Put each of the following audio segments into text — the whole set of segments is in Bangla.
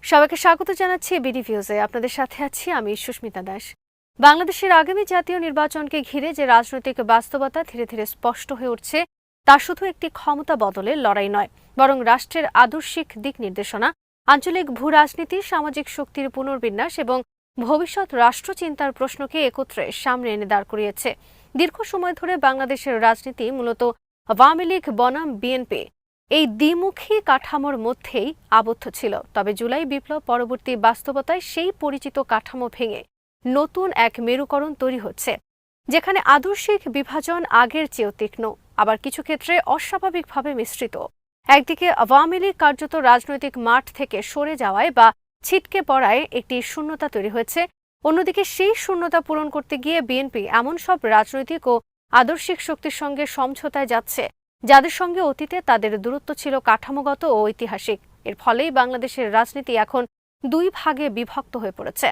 সবাইকে স্বাগত জানাচ্ছি বিডি ভিউজে। আপনাদের সাথে আছি আমি সুস্মিতা দাস। বাংলাদেশের আগামী জাতীয় নির্বাচনকে ঘিরে যে রাজনৈতিক বাস্তবতা ধীরে ধীরে স্পষ্ট হয়ে উঠছে, তা শুধু একটি ক্ষমতা বদলের লড়াই নয়, বরং রাষ্ট্রের আদর্শিক দিক নির্দেশনা, আঞ্চলিক ভূ রাজনীতি, সামাজিক শক্তির পুনর্বিন্যাস এবং ভবিষ্যৎ রাষ্ট্রচিন্তার প্রশ্নকে একত্রে সামনে এনে দাঁড় করিয়েছে। দীর্ঘ সময় ধরে বাংলাদেশের রাজনীতি মূলত আওয়ামী লীগ বনাম বিএনপি এই দ্বিমুখী কাঠামোর মধ্যেই আবদ্ধ ছিল। তবে জুলাই বিপ্লব পরবর্তী বাস্তবতায় সেই পরিচিত কাঠামো ভেঙে নতুন এক মেরুকরণ তৈরি হচ্ছে, যেখানে আদর্শিক বিভাজন আগের চেয়েও তীক্ষ্ণ, আবার কিছু ক্ষেত্রে অস্বাভাবিকভাবে মিশ্রিত। একদিকে আওয়ামী লীগ কার্যত রাজনৈতিক মাঠ থেকে সরে যাওয়ায় বা ছিটকে পড়ায় একটি শূন্যতা তৈরি হয়েছে, অন্যদিকে সেই শূন্যতা পূরণ করতে গিয়ে বিএনপি এমন সব রাজনৈতিক ও আদর্শিক শক্তির সঙ্গে সমঝোতায় যাচ্ছে যাদের সঙ্গে অতীতে তাদের দূরত্ব ছিল কাঠামোগত ও ঐতিহাসিক। এর ফলেই বাংলাদেশের রাজনীতি এখন দুই ভাগে বিভক্ত হয়ে পড়েছে।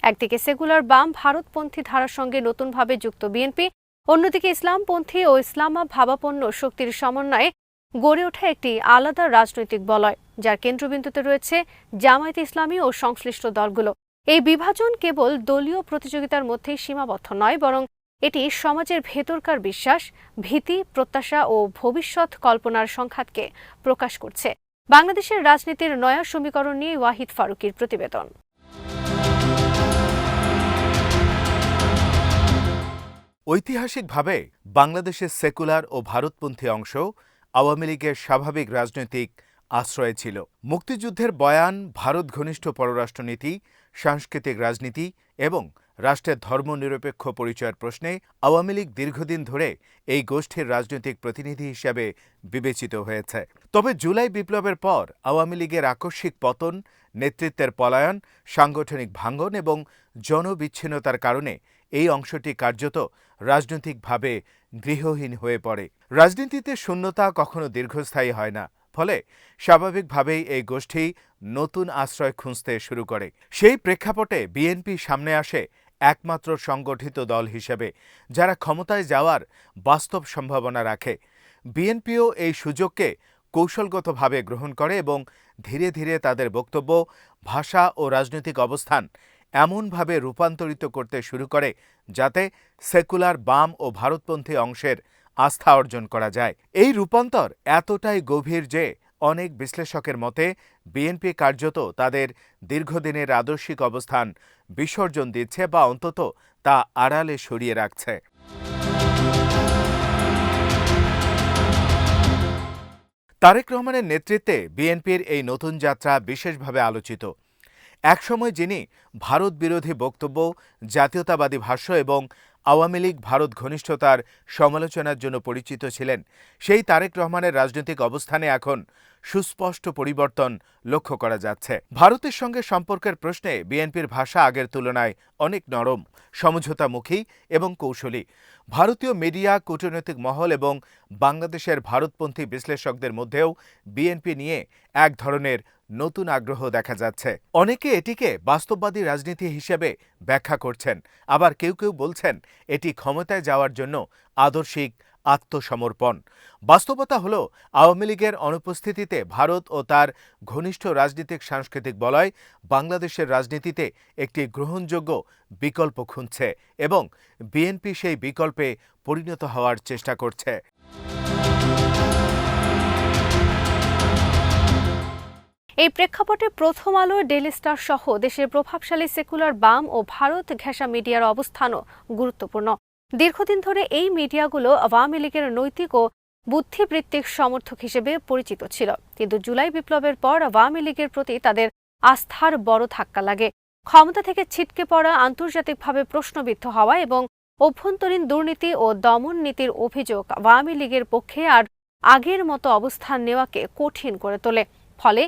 একদিকে সেকুলার বাম ভারতপন্থী ধারার সঙ্গে নতুনভাবে যুক্ত বিএনপি, অন্যদিকে ইসলামপন্থী ও ইসলামা ভাবাপন্ন শক্তির সমন্বয়ে গড়ে ওঠা একটি আলাদা রাজনৈতিক বলয়, যার কেন্দ্রবিন্দুতে রয়েছে জামায়াতে ইসলামী ও সংশ্লিষ্ট দলগুলো। এই বিভাজন কেবল দলীয় প্রতিযোগিতার মধ্যেই সীমাবদ্ধ নয়, বরং এটি সমাজের ভেতরকার বিশ্বাস, ভীতি, প্রত্যাশা ও ভবিষ্যৎ কল্পনার সংঘাতকে প্রকাশ করছে। বাংলাদেশের রাজনীতির নয়া সমীকরণ নিয়ে ওয়াহিদ ফারুকীর প্রতিবেদন। ঐতিহাসিকভাবে বাংলাদেশের সেকুলার ও ভারতপন্থী অংশ আওয়ামী লীগের স্বাভাবিক রাজনৈতিক আশ্রয় ছিল। মুক্তিযুদ্ধের বয়ান, ভারত ঘনিষ্ঠ পররাষ্ট্রনীতি, সাংস্কৃতিক রাজনীতি এবং রাষ্ট্রের ধর্মনিরপেক্ষ পরিচয়ের প্রশ্নে আওয়ামী লীগ দীর্ঘদিন ধরে এই গোষ্ঠীর রাজনৈতিক প্রতিনিধি হিসেবে বিবেচিত হয়েছে। তবে জুলাই বিপ্লবের পর আওয়ামী লীগের আকস্মিক পতন, নেতৃত্বের পলায়ন, সাংগঠনিক ভাঙ্গন এবং জনবিচ্ছিন্নতার কারণে এই অংশটি কার্যত রাজনৈতিকভাবে গৃহহীন হয়ে পড়ে। রাজনীতিতে শূন্যতা কখনো দীর্ঘস্থায়ী হয় না, ফলে স্বাভাবিকভাবেই এই গোষ্ঠী নতুন আশ্রয় খুঁজতে শুরু করে। সেই প্রেক্ষাপটে বিএনপি সামনে আসে একমাত্র সংগঠিত দল হিসেবে, যারা ক্ষমতায় যাওয়ার বাস্তব সম্ভাবনা রাখে। বিএনপিও এই সুযোগকে কৌশলগতভাবে গ্রহণ করে এবং ধীরে ধীরে তাদের বক্তব্য, ভাষা ও রাজনৈতিক অবস্থান এমনভাবে রূপান্তরিত করতে শুরু করে যাতে সেকুলার বাম ও ভারতপন্থী অংশের আস্থা অর্জন করা যায়। এই রূপান্তর এতটাই গভীর যে অনেক বিশ্লেষকের মতে বিএনপি কার্যত তাদের দীর্ঘদিনের আদর্শিক অবস্থান বিসর্জন দিচ্ছে বা অন্তত তা আড়ালে সরিয়ে রাখছে। তারেক রহমানের নেতৃত্বে বিএনপির এই নতুন যাত্রা বিশেষভাবে আলোচিত। একসময় যিনি ভারত বিরোধী বক্তব্য, জাতীয়তাবাদী ভাষ্য এবং আওয়ামী লীগ ভারত ঘনিষ্ঠতার সমালোচনার জন্য পরিচিত ছিলেন, সেই তারেক রহমানের রাজনৈতিক অবস্থানে এখন সুস্পষ্ট পরিবর্তন লক্ষ্য করা যাচ্ছে। ভারতের সঙ্গে সম্পর্কের প্রশ্নে বিএনপির ভাষা আগের তুলনায় অনেক নরম, সমঝোতামুখী এবং কৌশলী। ভারতীয় মিডিয়া, কূটনৈতিক মহল এবং বাংলাদেশের ভারতপন্থী বিশ্লেষকদের মধ্যেও বিএনপি নিয়ে এক ধরনের নতুন আগ্রহ দেখা যাচ্ছে। অনেকে এটিকে বাস্তববাদী রাজনীতি হিসেবে ব্যাখ্যা করছেন, আবার কেউ কেউ বলছেন এটি ক্ষমতায় যাওয়ার জন্য আদর্শিক আত্মসমর্পণ। বাস্তবতা হল আওয়ামী লীগের অনুপস্থিতিতে ভারত ও তার ঘনিষ্ঠ রাজনৈতিক সাংস্কৃতিক বলয় বাংলাদেশের রাজনীতিতে একটি গ্রহণযোগ্য বিকল্প খুঁজছে এবং বিএনপি সেই বিকল্পে পরিণত হওয়ার চেষ্টা করছে। এই প্রেক্ষাপটে প্রথম আলো, ডেইলি স্টার সহ দেশের প্রভাবশালী সেকুলার বাম ও ভারত ঘেঁষা মিডিয়ার অবস্থানও গুরুত্বপূর্ণ। দীর্ঘদিন ধরে এই মিডিয়াগুলো আওয়ামী লীগের নৈতিক ও বুদ্ধিবৃত্তিক সমর্থক হিসেবে পরিচিত ছিল, কিন্তু জুলাই বিপ্লবের পর আওয়ামী লীগের প্রতি তাদের আস্থার বড় ধাক্কা লাগে। ক্ষমতা থেকে ছিটকে পড়া, আন্তর্জাতিকভাবে প্রশ্নবিদ্ধ হওয়া এবং অভ্যন্তরীণ দুর্নীতি ও দমন নীতির অভিযোগ আওয়ামী লীগের পক্ষে আর আগের মতো অবস্থান নেওয়াকে কঠিন করে তোলে। ফলে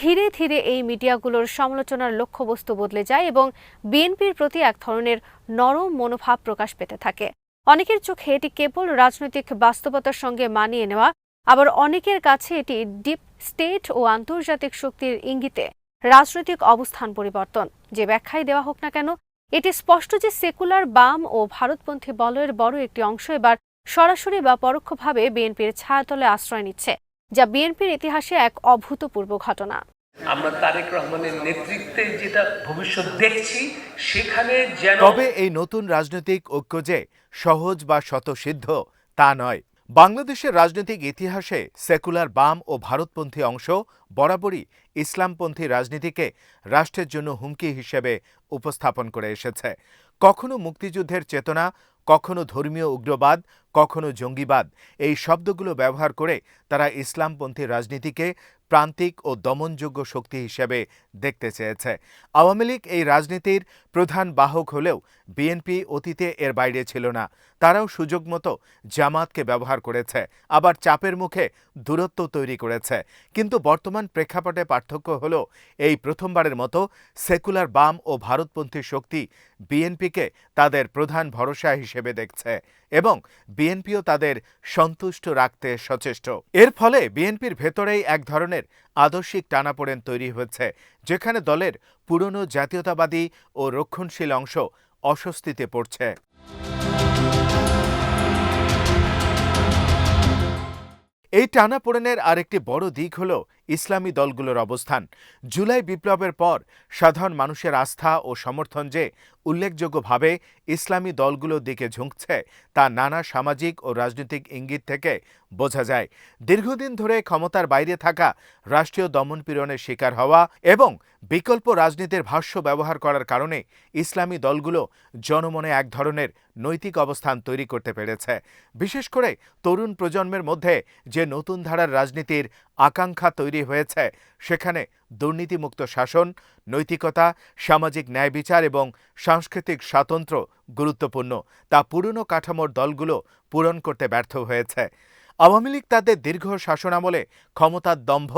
ধীরে ধীরে এই মিডিয়াগুলোর সমালোচনার লক্ষ্যবস্তু বদলে যায় এবং বিএনপির প্রতি এক ধরনের নরম মনোভাব প্রকাশ পেতে থাকে। অনেকের চোখে এটি কেবল রাজনৈতিক বাস্তবতার সঙ্গে মানিয়ে নেওয়া, আবার অনেকের কাছে এটি ডিপ স্টেট ও আন্তর্জাতিক শক্তির ইঙ্গিতে রাজনৈতিক অবস্থান পরিবর্তন। যে ব্যাখ্যাই দেওয়া হোক না কেন, এটি স্পষ্ট যে সেকুলার বাম ও ভারতপন্থী বলয়ের বড় একটি অংশ এবার সরাসরি বা পরোক্ষভাবে বিএনপির ছায়াতলে আশ্রয় নিচ্ছে, যা বিএনপির ইতিহাসে এক অভূতপূর্ব ঘটনা। আমরা তারেক রহমানের নেতৃত্বে যেটা ভবিষ্যৎ দেখছি সেখানে যেন তবে এই নতুন রাজনৈতিক ঐক্য যে সহজ বা স্বতঃসিদ্ধ তা নয়। বাংলাদেশের রাজনৈতিক ইতিহাসে সেকুলার বাম ও ভারতপন্থী অংশ বরাবরই ইসলামপন্থী রাজনীতিকে রাষ্ট্রের জন্য হুমকি হিসেবে উপস্থাপন করে এসেছে। কখনো মুক্তিযুদ্ধের চেতনা, কখনো ধর্মীয় উগ্রবাদ, কখনো জঙ্গিবাদ এই শব্দগুলো ব্যবহার করে তারা ইসলামপন্থী রাজনীতিকে প্রান্তিক ও দমনযোগ্য শক্তি হিসেবে দেখতে চেয়েছে। আওয়ামী লীগ এই রাজনীতির প্রধান বাহক হলেও বিএনপি অতীতে এর বাইরে ছিল না। তারাও সুযোগ মতো জামাতকে ব্যবহার করেছে, আবার চাপের মুখে দূরত্ব তৈরি করেছে। কিন্তু বর্তমান প্রেক্ষাপটে পার্থক্য হল এই প্রথমবারের মতো সেকুলার বাম ও ভারতপন্থী শক্তি বিএনপিকে তাদের প্রধান ভরসা হিসেবে দেখছে এবং বিএনপিও তাদের সন্তুষ্ট রাখতে সচেষ্ট। এর ফলে বিএনপির ভেতরেই এক ধরনের আদর্শিক টানাপোড়েন তৈরি হয়েছে, যেখানে দলের পুরনো জাতীয়তাবাদী ও রক্ষণশীল অংশ অস্বস্তিতে পড়ছে। এই টানাপোড়েনের আরেকটি বড় দিক হল ইসলামী দলগুলোর অবস্থান। জুলাই বিপ্লবের পর সাধারণ মানুষের আস্থা ও সমর্থন যে উল্লেখযোগ্যভাবে ইসলামী দলগুলোর দিকে ঝুঁকছে তা নানা সামাজিক ও রাজনৈতিক ইঙ্গিত থেকে বোঝা যায়। দীর্ঘদিন ধরে ক্ষমতার বাইরে থাকা, রাষ্ট্রীয় দমনপীড়নের শিকার হওয়া এবং বিকল্প রাজনীতির ভাষ্য ব্যবহার করার কারণে ইসলামী দলগুলো জনমনে এক ধরনের নৈতিক অবস্থান তৈরি করতে পেরেছে। বিশেষ করে তরুণ প্রজন্মের মধ্যে যে নতুন ধারার রাজনীতির আকাঙ্ক্ষা তৈরি হয়েছে, সেখানে দুর্নীতিমুক্ত শাসন, নৈতিকতা, সামাজিক ন্যায় বিচার এবং সাংস্কৃতিক স্বাতন্ত্র্য গুরুত্বপূর্ণ। তা পুরনো কাঠামোর দলগুলো পূরণ করতে ব্যর্থ হয়েছে। আওয়ামী লীগ তাদের দীর্ঘ শাসনামলে ক্ষমতার দম্ভ,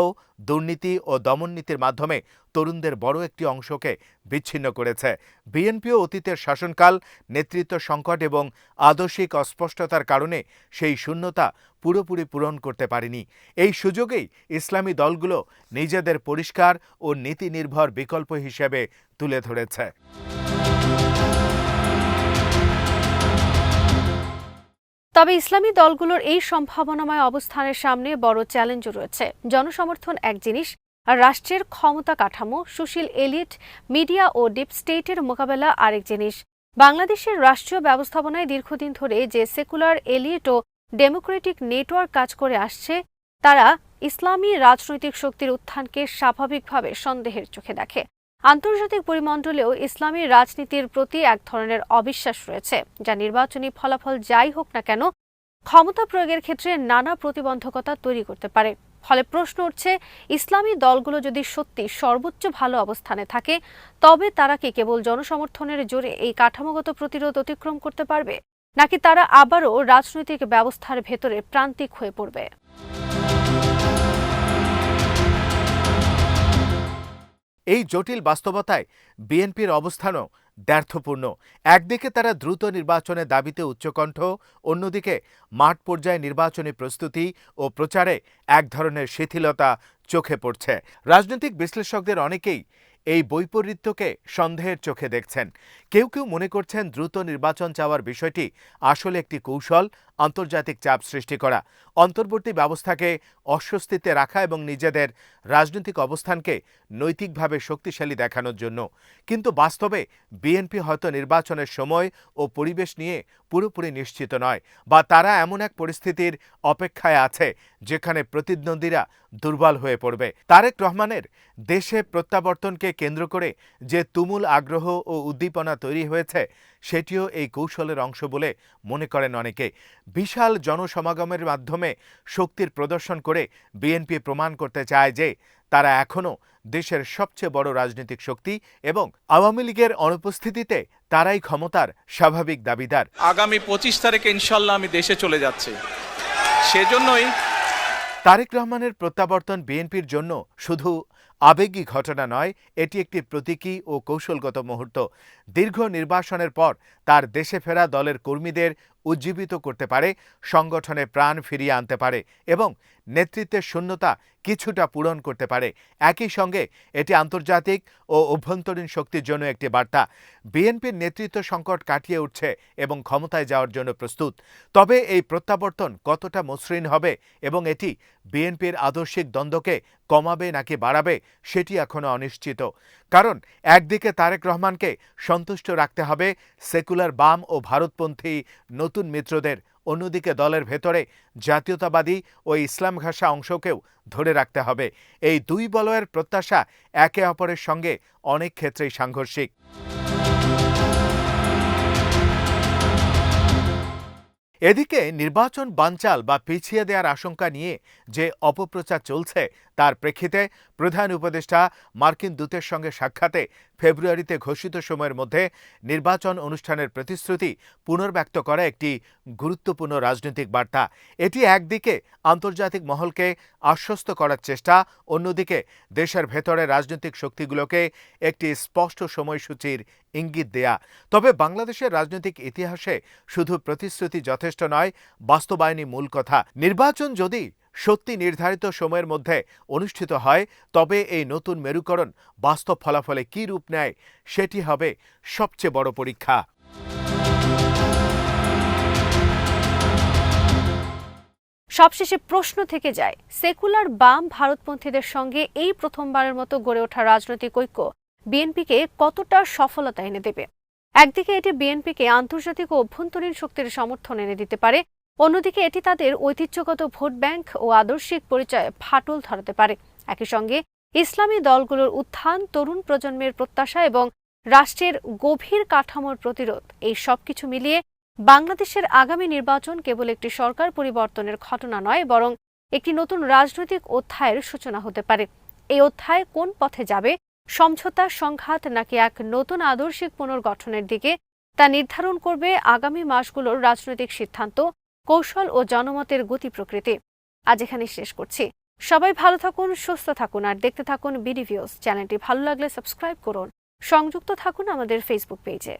দুর্নীতি ও দমননীতির মাধ্যমে তরুণদের বড় একটি অংশকে বিচ্ছিন্ন করেছে। বিএনপিও অতীতের শাসনকাল, নেতৃত্ব সংকট এবং আদর্শিক অস্পষ্টতার কারণে সেই শূন্যতা পুরোপুরি পূরণ করতে পারেনি। এই সুযোগেই ইসলামী দলগুলো নিজেদের পরিষ্কার ও নীতিনির্ভর বিকল্প হিসেবে তুলে ধরেছে। তবে ইসলামী দলগুলোর এই সম্ভাবনাময় অবস্থানের সামনে বড় চ্যালেঞ্জও রয়েছে। জনসমর্থন এক জিনিস, আর রাষ্ট্রের ক্ষমতা কাঠামো, সুশীল এলিট, মিডিয়া ও ডিপ স্টেটের মোকাবেলা আরেক জিনিস। বাংলাদেশের রাষ্ট্রীয় ব্যবস্থাপনায় দীর্ঘদিন ধরে যে সেকুলার এলিট ও ডেমোক্রেটিক নেটওয়ার্ক কাজ করে আসছে, তারা ইসলামী রাজনৈতিক শক্তির উত্থানকে স্বাভাবিকভাবে সন্দেহের চোখে দেখে। আন্তর্জাতিক পরিমণ্ডলেও ইসলামী রাজনীতির প্রতি এক ধরনের অবিশ্বাস রয়েছে, যা নির্বাচনী ফলাফল যাই হোক না কেন ক্ষমতা প্রয়োগের ক্ষেত্রে নানা প্রতিবন্ধকতা তৈরি করতে পারে। ফলে প্রশ্ন উঠছে, ইসলামী দলগুলো যদি সত্যি সর্বোচ্চ ভালো অবস্থানে থাকে, তবে তারা কি কেবল জনসমর্থনের জোরে এই কাঠামোগত প্রতিরোধ অতিক্রম করতে পারবে, নাকি তারা আবারও রাজনৈতিক ব্যবস্থার ভেতরে প্রান্তিক হয়ে পড়বে? এই জটিল বাস্তবতায় বিএনপির অবস্থানও দ্ব্যর্থপূর্ণ। একদিকে তারা দ্রুত নির্বাচনের দাবিতে উচ্চকণ্ঠ, অন্যদিকে মাঠ পর্যায়ে নির্বাচনী প্রস্তুতি ও প্রচারে এক ধরনের শিথিলতা চোখে পড়ছে। রাজনৈতিক বিশ্লেষকদের অনেকেই এই বৈপরীত্যকে সন্দেহের চোখে দেখছেন। কেউ কেউ মনে করছেন দ্রুত নির্বাচন চাওয়ার বিষয়টি আসলে একটি কৌশল, আন্তর্জাতিক চাপ সৃষ্টি করা, অন্তর্বর্তী ব্যবস্থাকে অস্বস্তিতে রাখা এবং নিজেদের রাজনৈতিক অবস্থানকে নৈতিকভাবে শক্তিশালী দেখানোর জন্য। কিন্তু বাস্তবে বিএনপি হয়তো নির্বাচনের সময় ও পরিবেশ নিয়ে পুরোপুরি নিশ্চিত নয়, বা তারা এমন এক পরিস্থিতির অপেক্ষায় আছে যেখানে প্রতিদ্বন্দ্বীরা দুর্বল হয়ে পড়বে। তারেক রহমানের দেশে প্রত্যাবর্তনকে কেন্দ্র করে যে তুমুল আগ্রহ ও উদ্দীপনা তৈরি হয়েছে, সেটিও এই কৌশলের অংশ বলে মনে করেন অনেকে। বিশাল জনসমাগমের মাধ্যমে শক্তির প্রদর্শন করে বিএনপি প্রমাণ করতে চায় যে তারা এখনও দেশের সবচেয়ে বড় রাজনৈতিক শক্তি এবং আওয়ামী লীগের অনুপস্থিতিতে তারাই ক্ষমতার স্বাভাবিক দাবিদার। আগামী 25 তারিখে ইনশাল্লাহ আমি দেশে চলে যাচ্ছি। সেজন্যই তারেক রহমানের প্রত্যাবর্তন বিএনপির জন্য শুধু আবেগী ঘটনা নয়, এটি একটি প্রতীকী ও কৌশলগত মুহূর্ত। দীর্ঘ নির্বাসনের পর তার দেশে ফেরা দলের কর্মীদের উজ্জীবিত করতে পারে, সংগঠনে প্রাণ ফিরিয়ে আনতে পারে এবং নেতৃত্বের শূন্যতা কিছুটা পূরণ করতে পারে। একই সঙ্গে এটি আন্তর্জাতিক ও অভ্যন্তরীণ শক্তির জন্য একটি বার্তা। বিএনপির নেতৃত্ব সংকট কাটিয়ে উঠছে এবং ক্ষমতায় যাওয়ার জন্য প্রস্তুত। তবে এই প্রত্যাবর্তন কতটা মসৃণ হবে এবং এটি বিএনপির আদর্শিক দ্বন্দ্বকে কমাবে নাকি বাড়াবে সেটি এখনো অনিশ্চিত। কারণ একদিকে তারেক রহমানকে সন্তুষ্ট রাখতে হবে সেকুলার বাম ও ভারতপন্থী নতুন মিত্রদের, অন্যদিকে দলের ভেতরে জাতীয়তাবাদী ও ইসলাম ঘাষা অংশকেও ধরে রাখতে হবে। এই দুই বলয়ের প্রত্যাশা একে অপরের সঙ্গে অনেক ক্ষেত্রেই সাংঘর্ষিক। এদিকে নির্বাচন বানচাল বা পিছিয়ে দেওয়ার আশঙ্কা নিয়ে যে অপপ্রচার চলছে তার প্রেক্ষিতে প্রধান উপদেষ্টা মার্কিন দূতের সঙ্গে সাক্ষাতে ফেব্রুয়ারিতে ঘোষিত সময়ের মধ্যে নির্বাচন অনুষ্ঠানের প্রতিশ্রুতি পুনর্ব্যক্ত করা একটি গুরুত্বপূর্ণ রাজনৈতিক বার্তা। এটি একদিকে আন্তর্জাতিক মহলকে আশ্বস্ত করার চেষ্টা, অন্যদিকে দেশের ভেতরে রাজনৈতিক শক্তিগুলোকে একটি স্পষ্ট সময়সূচির ইঙ্গিত দেয়া। তবে বাংলাদেশের রাজনৈতিক ইতিহাসে শুধু প্রতিশ্রুতি যথেষ্ট নয়, বাস্তবায়নই মূল কথা। নির্বাচন যদি সত্যি নির্ধারিত সময়ের মধ্যে অনুষ্ঠিত হয় তবে এই নতুন মেরুকরণ বাস্তব ফলাফলে কী রূপ নেয় সেটি হবে সবচেয়ে বড় পরীক্ষা। সবশেষে প্রশ্ন থেকে যায়, সেকুলার বাম ভারতপন্থীদের সঙ্গে এই প্রথমবারের মতো গড়ে ওঠা রাজনৈতিক ঐক্য বিএনপিকে কতটা সফলতা এনে দেবে? একদিকে এটি বিএনপিকে আন্তর্জাতিক ও অভ্যন্তরীণ শক্তির সমর্থন এনে দিতে পারে, অন্যদিকে এটি তাদের ঐতিহ্যগত ভোট ব্যাংক ও আদর্শিক পরিচয়ে ফাটল ধরাতে পারে। একই সঙ্গে ইসলামী দলগুলোর উত্থান, তরুণ প্রজন্মের প্রত্যাশা এবং রাষ্ট্রের গভীর কাঠামোর প্রতিরোধ, এই সবকিছু মিলিয়ে বাংলাদেশের আগামী নির্বাচন কেবল একটি সরকার পরিবর্তনের ঘটনা নয়, বরং একটি নতুন রাজনৈতিক অধ্যায়ের সূচনা হতে পারে। এই অধ্যায় কোন পথে যাবে, সমঝোতা, সংঘাত নাকি এক নতুন আদর্শিক পুনর্গঠনের দিকে, তা নির্ধারণ করবে আগামী মাসগুলোর রাজনৈতিক সিদ্ধান্ত, কৌশল ও জনমতের গতি প্রকৃতি। আজ এখানে শেষ করছি। সবাই ভালো থাকুন, সুস্থ থাকুন আর দেখতে থাকুন বিডি ভিউজ। চ্যানেলটি ভালো লাগলে সাবস্ক্রাইব করুন। সংযুক্ত থাকুন আমাদের ফেসবুক পেজে।